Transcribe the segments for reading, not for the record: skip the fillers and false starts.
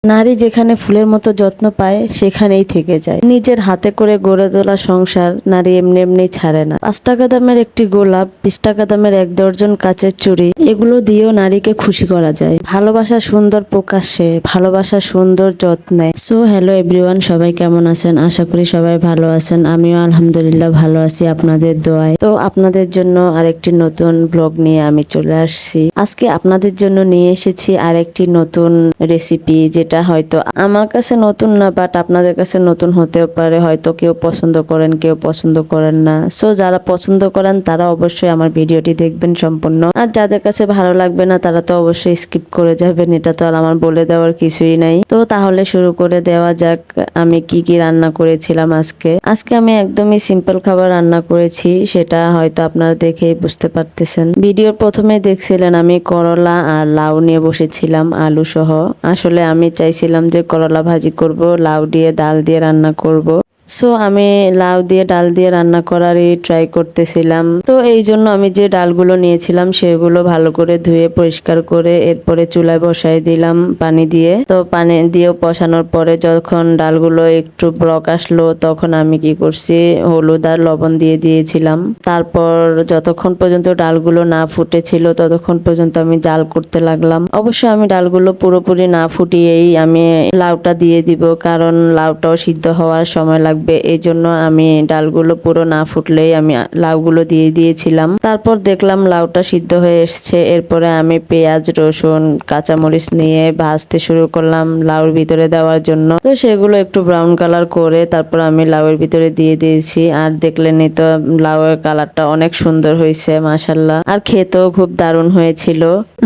নারী যেখানে ফুলের মতো যত্ন পায় সেখানেই থেকে যায়। নিজের হাতে করে গড়ে তোলা সংসার নারী এমনি এমনি ছাড়ে না। 5 টাকা দামের একটি গোলাপ, 20 টাকা দামের 1 দর্জন কাচের চুড়ি, এগুলো দিয়েও নারীকে খুশি করা যায়। ভালোবাসা সুন্দর প্রকাশ্যে, ভালোবাসা সুন্দর যত্নে। সো হ্যালো এভরিওয়ান, সবাই কেমন আছেন? আশা করি সবাই ভালো আছেন। আমিও আলহামদুলিল্লাহ ভালো আছি আপনাদের দোয়ায়। তো আপনাদের জন্য আরেকটি নতুন ব্লগ নিয়ে আমি চলে আসছি। আজকে আপনাদের জন্য নিয়ে এসেছি আরেকটি নতুন রেসিপি, যেটা হয়তো আমার কাছে নতুন না, বাট আপনাদের কাছে নতুন হতেও পারে। হয়তো কেউ পছন্দ করেন, কেউ পছন্দ করেন না। সো যারা পছন্দ করেন তারা অবশ্যই আমার ভিডিওটি দেখবেন সম্পূর্ণ, আর যাদের কাছে ভালো লাগবে না তারা তো অবশ্যই স্কিপ করে যাবেন। এটা তো আর আমার বলে দেওয়ার কিছুই নাই। তো তাহলে শুরু করে দেওয়া যাক। আমি কি কি রান্না করেছিলাম আজকে আমি একদমই সিম্পল খাবার রান্না করেছি, সেটা হয়তো আপনারা দেখেই বুঝতে পারতেছেন। ভিডিওর প্রথমে দেখছিলেন আমি করলা আর লাউ নিয়ে বসেছিলাম, আলু সহ। আসলে আমি চাইছিলাম যে করলা ভাজি করব, লাউ দিয়ে ডাল দিয়ে রান্না করব। সো আমি লাউ দিয়ে ডাল দিয়ে রান্না করারই ট্রাই করতেছিলাম। তো এই জন্য আমি যে ডালগুলো নিয়েছিলাম সেগুলো ভালো করে ধুয়ে পরিষ্কার করে এরপরে চুলায় বসাই দিলাম পানি দিয়ে। তো পানি দিয়ে বসানোর পরে যখন ডালগুলো একটু ব্রক আসলো তখন আমি কি করছি, হলুদ আর লবণ দিয়ে দিয়েছিলাম। তারপর যতক্ষণ পর্যন্ত ডালগুলো না ফুটেছিল ততক্ষণ পর্যন্ত আমি জাল করতে লাগলাম। অবশ্য আমি ডালগুলো পুরোপুরি না ফুটিয়েই আমি লাউটা দিয়ে দিব, কারণ লাউটাও সিদ্ধ হওয়ার সময় লাগবে। এই জন্য আমি ডালগুলো পুরো না ফুটলেই আমি লাউগুলো দিয়ে দিয়েছিলাম। তারপর দেখলাম লাউটা সিদ্ধ হয়ে এসছে। এরপরে আমি পেঁয়াজ, রসুন, কাঁচামরিচ নিয়ে ভাজতে শুরু করলাম লাউর ভিতরে দেওয়ার জন্য। তো সেগুলো একটু ব্রাউন কালার করে তারপর আমি লাউয়ের ভিতরে দিয়ে দিয়েছি। আর দেখলেনই তো লাউয়ের কালারটা অনেক সুন্দর হয়েছে মাশাআল্লাহ, আর খেতেও খুব দারুণ হয়েছিল।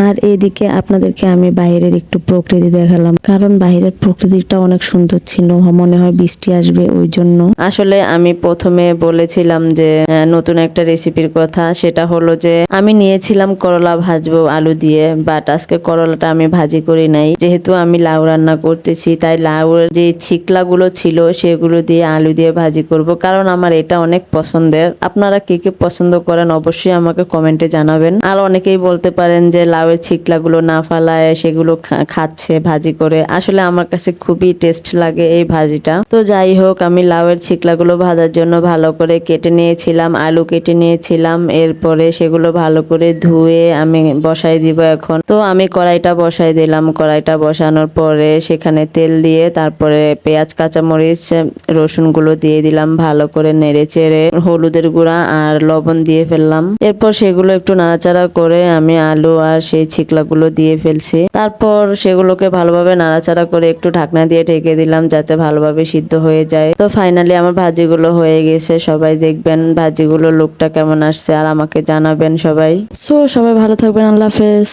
আর এইদিকে আপনাদেরকে আমি বাইরের একটু প্রকৃতি দেখালাম, কারণ বাইরের প্রকৃতিটা অনেক সুন্দর ছিল। মনে হয় বৃষ্টি আসবে, ওই জন্য। আসলে আমি প্রথমে বলেছিলাম যে নতুন একটা রেসিপির কথা, সেটা হলো যে আমি নিয়েছিলাম করলা ভাজবো আলু দিয়ে, বাট আজকে করলাটা আমি ভাজি করি নাই। যেহেতু আমি লাউ রান্না করতেছি তাই লাউয়ের যে ছিকলাগুলো ছিল সেগুলো দিয়ে আলু দিয়ে ভাজি করব, কারণ আমার এটা অনেক পছন্দের। আপনারা কে কে পছন্দ করেন অবশ্যই আমাকে কমেন্টে জানাবেন। আর অনেকেই বলতে পারেন যে লাউয়ের ছিকলাগুলো না ফালায় সেগুলো খাচ্ছে ভাজি করে। আসলে আমার কাছে খুবই টেস্ট লাগে এই ভাজিটা। তো যাই হোক, আমি লাউয়ের ছিকলাগুলো ভাজার জন্য ভালো করে কেটে নিয়েছিলাম, আলু কেটে নিয়েছিলাম। এরপরে সেগুলো ভালো করে ধুয়ে আমি বসাই দিব এখন। তো আমি কড়াইটা বসাই দিলাম। কড়াইটা বসানোর পরে সেখানে তেল দিয়ে তারপরে পেঁয়াজ, কাঁচামরিচ, রসুনগুলো দিয়ে দিলাম। ভালো করে নেড়ে চেড়ে হলুদের গুঁড়া আর লবণ দিয়ে ফেললাম। এরপর সেগুলো একটু নাড়াচাড়া করে আমি আলু আর সেই ছিকলাগুলো দিয়ে ফেলছি। তারপর সেগুলোকে ভালোভাবে নাড়াচাড়া করে একটু ঢাকনা দিয়ে ঢেকে দিলাম যাতে ভালোভাবে সিদ্ধ হয়ে যায়। তো ফাইনালি আমার ভাজিগুলো হয়ে গেছে। সবাই দেখবেন ভাজিগুলো লুকটা কেমন আসছে আর আমাকে জানাবেন সবাই। সো সবাই ভালো থাকবেন, আল্লাহ হাফেজ।